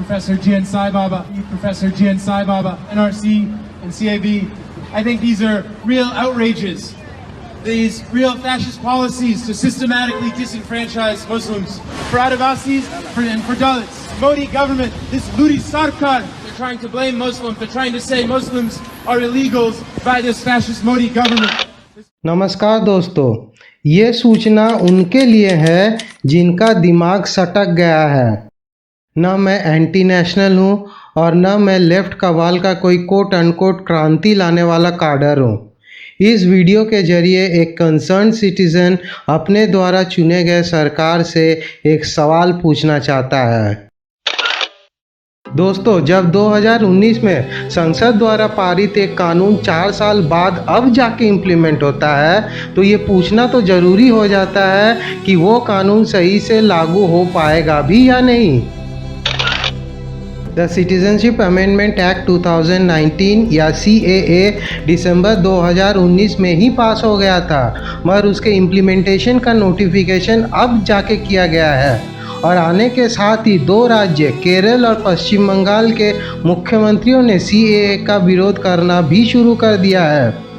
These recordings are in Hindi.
Professor Jian Sai Baba, Professor Jian Sai Baba, NRC and CAB. I think these are real outrages. These real fascist policies to systematically disenfranchise Muslims. For Adivasis and for Dalits. Modi government, this Ludi Sarkar, they're trying to blame Muslims. They're trying to say Muslims are illegals by this fascist Modi government. नमस्कार दोस्तों, ये सूचना उनके लिए है जिनका दिमाग सटक गया है। न मैं एंटी नेशनल हूँ और न मैं लेफ्ट कवाल का कोई कोट अनकोट क्रांति लाने वाला काडर हूँ। इस वीडियो के जरिए एक कंसर्न सिटीजन अपने द्वारा चुने गए सरकार से एक सवाल पूछना चाहता है। दोस्तों, जब 2019 में संसद द्वारा पारित एक कानून 4 साल बाद अब जाके इम्प्लीमेंट होता है तो ये पूछना तो ज़रूरी हो जाता है कि वो कानून सही से लागू हो पाएगा भी या नहीं। द सिटीजनशिप अमेंडमेंट एक्ट 2019 या CAA दिसंबर 2019 में ही पास हो गया था, मगर उसके इम्प्लीमेंटेशन का नोटिफिकेशन अब जाके किया गया है और आने के साथ ही 2 राज्य केरल और पश्चिम बंगाल के मुख्यमंत्रियों ने CAA का विरोध करना भी शुरू कर दिया है।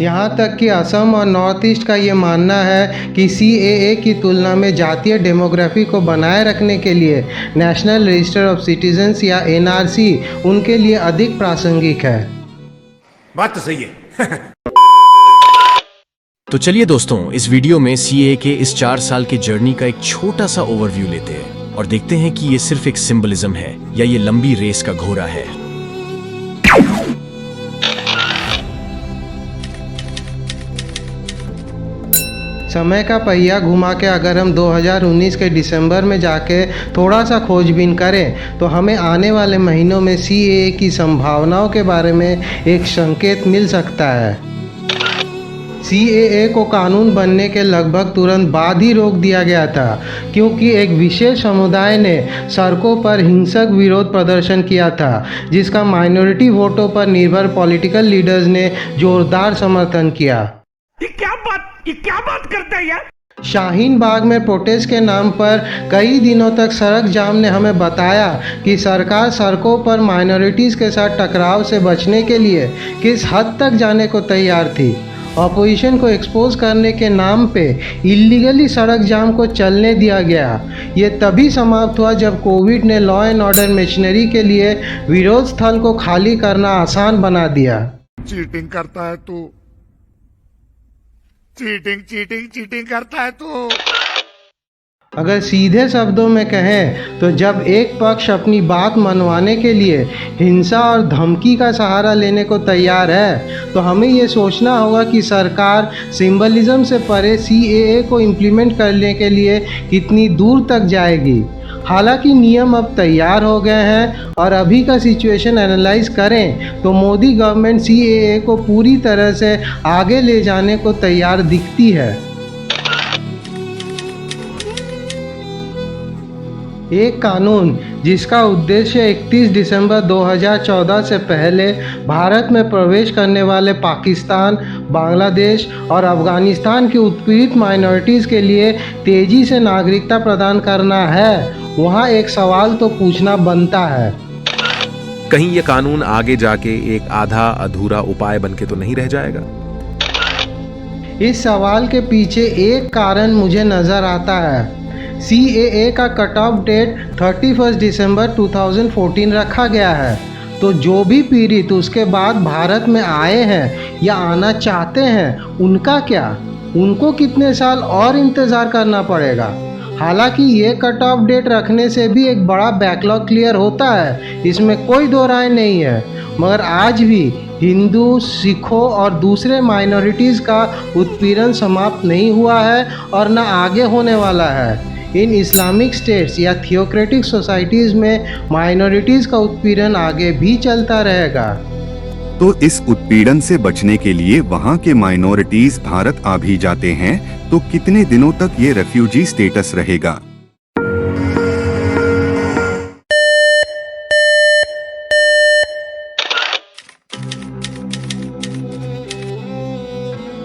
यहाँ तक कि असम और नॉर्थ ईस्ट का ये मानना है कि CAA की तुलना में जातीय डेमोग्राफी को बनाए रखने के लिए नेशनल रजिस्टर ऑफ सिटीजन्स या NRC उनके लिए अधिक प्रासंगिक है। बात तो सही है। तो चलिए दोस्तों, इस वीडियो में CAA के इस 4 साल की जर्नी का एक छोटा सा ओवरव्यू लेते हैं और देखते हैं कि ये सिर्फ एक सिंबलिज्म है या ये लंबी रेस का घोड़ा है। समय का पहिया घुमा के अगर हम 2019 के दिसंबर में जाके थोड़ा सा खोजबीन करें तो हमें आने वाले महीनों में CAA की संभावनाओं के बारे में एक संकेत मिल सकता है। CAA को कानून बनने के लगभग तुरंत बाद ही रोक दिया गया था क्योंकि एक विशेष समुदाय ने सड़कों पर हिंसक विरोध प्रदर्शन किया था जिसका माइनॉरिटी वोटों पर निर्भर पॉलिटिकल लीडर्स ने जोरदार समर्थन किया। ये क्या बात करता है यार। शाहीन बाग में प्रोटेस्ट के नाम पर कई दिनों तक सड़क जाम ने हमें बताया कि सरकार सड़कों पर माइनॉरिटीज़ के साथ टकराव से बचने के लिए किस हद तक जाने को तैयार थी। ऑपोजिशन को एक्सपोज करने के नाम पे इलीगली सड़क जाम को चलने दिया गया। ये तभी समाप्त हुआ जब कोविड ने लॉ एंड ऑर्डर मशीनरी के लिए विरोध स्थल को खाली करना आसान बना दिया। चीटिंग करता है तू, चीटिंग करता है तू। अगर सीधे शब्दों में कहें तो जब एक पक्ष अपनी बात मनवाने के लिए हिंसा और धमकी का सहारा लेने को तैयार है तो हमें ये सोचना होगा कि सरकार सिंबलिज्म से परे CAA को इम्प्लीमेंट करने के लिए कितनी दूर तक जाएगी। हालांकि नियम अब तैयार हो गए हैं और अभी का सिचुएशन एनालाइज करें तो मोदी गवर्नमेंट CAA को पूरी तरह से आगे ले जाने को तैयार दिखती है। एक कानून जिसका उद्देश्य 31 दिसंबर 2014 से पहले भारत में प्रवेश करने वाले पाकिस्तान, बांग्लादेश और अफगानिस्तान की उत्पीड़ित माइनॉरिटीज़ के लिए तेज़ी से नागरिकता प्रदान करना है, वहाँ एक सवाल तो पूछना बनता है। कहीं ये कानून आगे जाके एक आधा अधूरा उपाय बन के तो नहीं रह जाएगा? इस सवाल के पीछे एक कारण मुझे नज़र आता है। CAA का कट ऑफ डेट 31 दिसंबर 2014 रखा गया है, तो जो भी पीड़ित उसके बाद भारत में आए हैं या आना चाहते हैं उनका क्या? उनको कितने साल और इंतज़ार करना पड़ेगा? हालांकि ये कट ऑफ डेट रखने से भी एक बड़ा बैकलॉग क्लियर होता है, इसमें कोई दो राय नहीं है, मगर आज भी हिंदू, सिखों और दूसरे माइनॉरिटीज़ का उत्पीड़न समाप्त नहीं हुआ है और न आगे होने वाला है। इन इस्लामिक स्टेट्स या थियोक्रेटिक सोसाइटीज़ में माइनॉरिटीज़ का उत्पीड़न आगे भी चलता रहेगा। तो इस उत्पीड़न से बचने के लिए वहाँ के माइनॉरिटीज भारत आ भी जाते हैं तो कितने दिनों तक ये रेफ्यूजी स्टेटस रहेगा?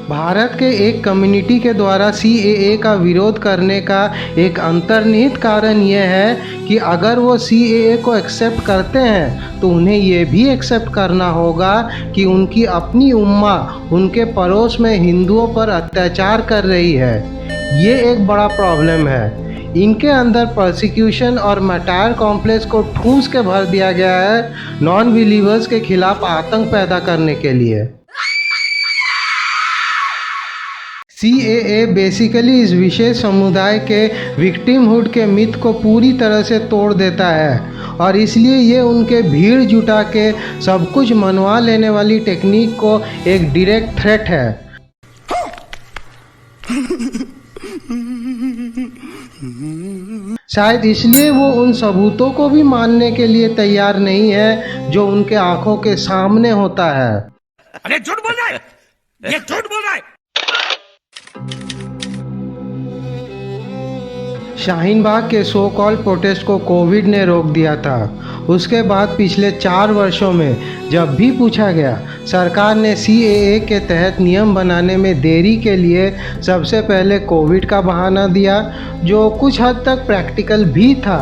भारत के एक कम्युनिटी के द्वारा CAA का विरोध करने का एक अंतर्निहित कारण यह है कि अगर वो CAA को एक्सेप्ट करते हैं तो उन्हें ये भी एक्सेप्ट करना होगा कि उनकी अपनी उम्मा उनके पड़ोस में हिंदुओं पर अत्याचार कर रही है। ये एक बड़ा प्रॉब्लम है। इनके अंदर परसिक्यूशन और मटायर कॉम्प्लेक्स को ठूंस के भर दिया गया है नॉन बिलीवर्स के खिलाफ आतंक पैदा करने के लिए। CAA बेसिकली इस विशेष समुदाय के विक्टिमहुड के मिथ को पूरी तरह से तोड़ देता है और इसलिए ये उनके भीड़ जुटा के सब कुछ मनवा लेने वाली टेक्निक को एक डायरेक्ट थ्रेट है। शायद इसलिए वो उन सबूतों को भी मानने के लिए तैयार नहीं है जो उनके आंखों के सामने होता है। अरे झूठ बोल रहा है, ये झूठ बोल रहा है। शाहीन बाग के सो कॉल प्रोटेस्ट को कोविड ने रोक दिया था। उसके बाद पिछले 4 वर्षों में जब भी पूछा गया, सरकार ने CAA के तहत नियम बनाने में देरी के लिए सबसे पहले कोविड का बहाना दिया, जो कुछ हद तक प्रैक्टिकल भी था।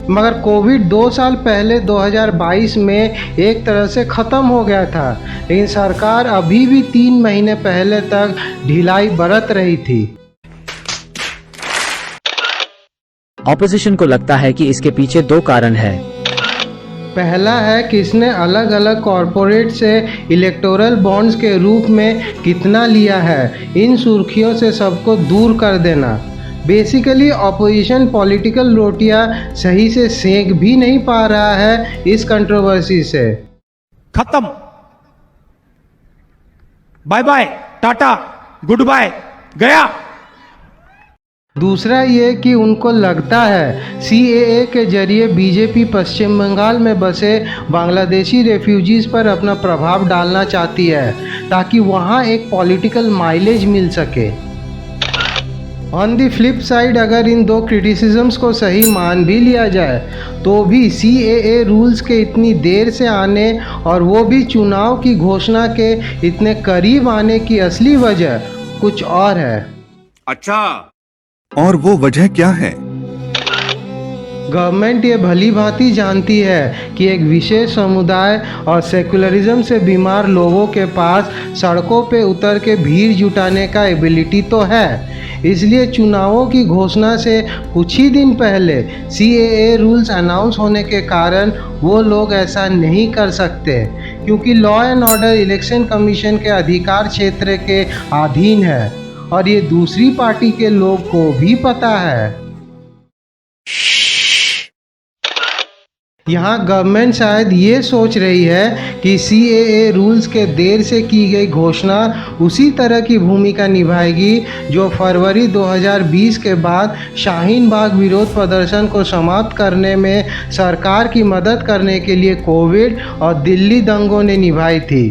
मगर कोविड 2 साल पहले 2022 में एक तरह से ख़त्म हो गया था, लेकिन सरकार अभी भी 3 महीने पहले तक ढिलाई बरत रही थी। ऑपोजिशन को लगता है कि इसके पीछे 2 कारण है। पहला है कि इसने अलग अलग कॉरपोरेट से इलेक्टोरल बॉन्ड्स के रूप में कितना लिया है, इन सुर्खियों से सबको दूर कर देना। बेसिकली ऑपोजिशन पॉलिटिकल रोटियां सही से सेक भी नहीं पा रहा है इस कंट्रोवर्सी से। खत्म, bye bye, tata, good bye, गया। दूसरा ये कि उनको लगता है CAA के जरिए बीजेपी पश्चिम बंगाल में बसे बांग्लादेशी रेफ्यूजीज़ पर अपना प्रभाव डालना चाहती है ताकि वहाँ एक पॉलिटिकल माइलेज मिल सके। ऑन द फ्लिप साइड, अगर इन 2 क्रिटिसिज्म्स को सही मान भी लिया जाए तो भी CAA रूल्स के इतनी देर से आने और वो भी चुनाव की घोषणा के इतने करीब आने की असली वजह कुछ और है। अच्छा, और वो वजह क्या है? गवर्नमेंट ये भली भांति जानती है कि एक विशेष समुदाय और सेकुलरिज्म से बीमार लोगों के पास सड़कों पे उतर के भीड़ जुटाने का एबिलिटी तो है, इसलिए चुनावों की घोषणा से कुछ ही दिन पहले CAA रूल्स अनाउंस होने के कारण वो लोग ऐसा नहीं कर सकते, क्योंकि law and order election commission के अधिकार क्षेत्र के अधीन है और ये दूसरी पार्टी के लोग को भी पता है। यहाँ गवर्नमेंट शायद ये सोच रही है कि CAA रूल्स के देर से की गई घोषणा उसी तरह की भूमिका निभाएगी जो फरवरी 2020 के बाद शाहीन बाग विरोध प्रदर्शन को समाप्त करने में सरकार की मदद करने के लिए कोविड और दिल्ली दंगों ने निभाई थी।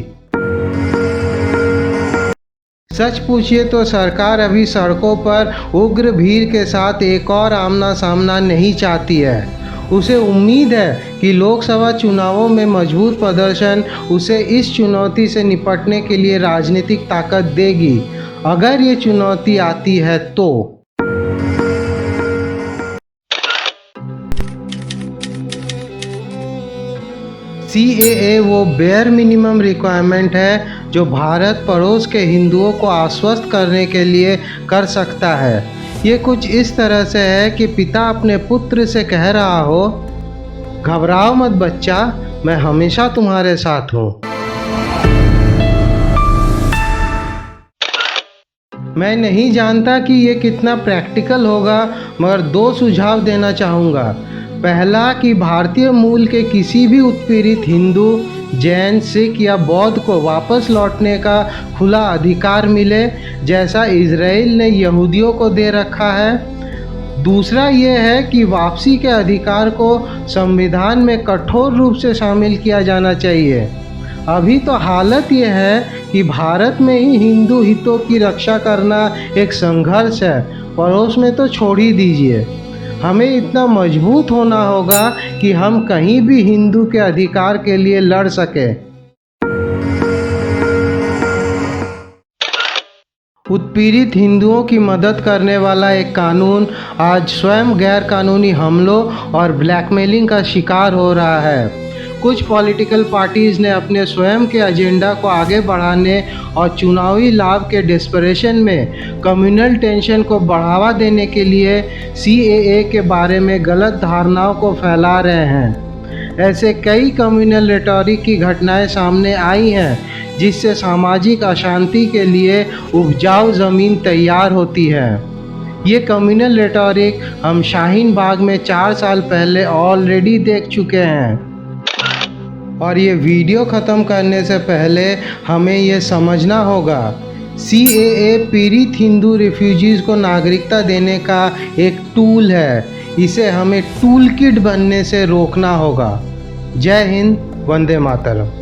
सच पूछिए तो सरकार अभी सड़कों पर उग्र भीड़ के साथ एक और आमना सामना नहीं चाहती है। उसे उम्मीद है कि लोकसभा चुनावों में मजबूत प्रदर्शन उसे इस चुनौती से निपटने के लिए राजनीतिक ताकत देगी, अगर ये चुनौती आती है तो। CAA वो बेयर मिनिमम रिक्वायरमेंट है जो भारत पड़ोस के हिंदुओं को आश्वस्त करने के लिए कर सकता है। ये कुछ इस तरह से है कि पिता अपने पुत्र से कह रहा हो, घबराओ मत बच्चा, मैं हमेशा तुम्हारे साथ हूँ। मैं नहीं जानता कि ये कितना प्रैक्टिकल होगा, मगर 2 सुझाव देना चाहूँगा। पहला कि भारतीय मूल के किसी भी उत्पीड़ित हिंदू, जैन, सिख या बौद्ध को वापस लौटने का खुला अधिकार मिले, जैसा इजराइल ने यहूदियों को दे रखा है। दूसरा ये है कि वापसी के अधिकार को संविधान में कठोर रूप से शामिल किया जाना चाहिए। अभी तो हालत ये है कि भारत में ही हिंदू हितों की रक्षा करना एक संघर्ष है, पड़ोस में तो छोड़ ही दीजिए। हमें इतना मजबूत होना होगा कि हम कहीं भी हिंदू के अधिकार के लिए लड़ सकें। उत्पीड़ित हिंदुओं की मदद करने वाला एक कानून आज स्वयं गैर कानूनी हमलों और ब्लैकमेलिंग का शिकार हो रहा है। कुछ पॉलिटिकल पार्टीज़ ने अपने स्वयं के एजेंडा को आगे बढ़ाने और चुनावी लाभ के डिस्परेशन में कम्युनल टेंशन को बढ़ावा देने के लिए CAA के बारे में गलत धारणाओं को फैला रहे हैं। ऐसे कई कम्युनल रेटोरिक की घटनाएं सामने आई हैं जिससे सामाजिक अशांति के लिए उपजाऊ ज़मीन तैयार होती है। ये कम्युनल रेटोरिक हम शाहीन बाग में 4 साल पहले ऑलरेडी देख चुके हैं। और ये वीडियो ख़त्म करने से पहले हमें ये समझना होगा, CAA पीड़ित हिंदू रिफ्यूजीज़ को नागरिकता देने का एक टूल है। इसे हमें टूल किट बनने से रोकना होगा। जय हिंद, वंदे मातरम।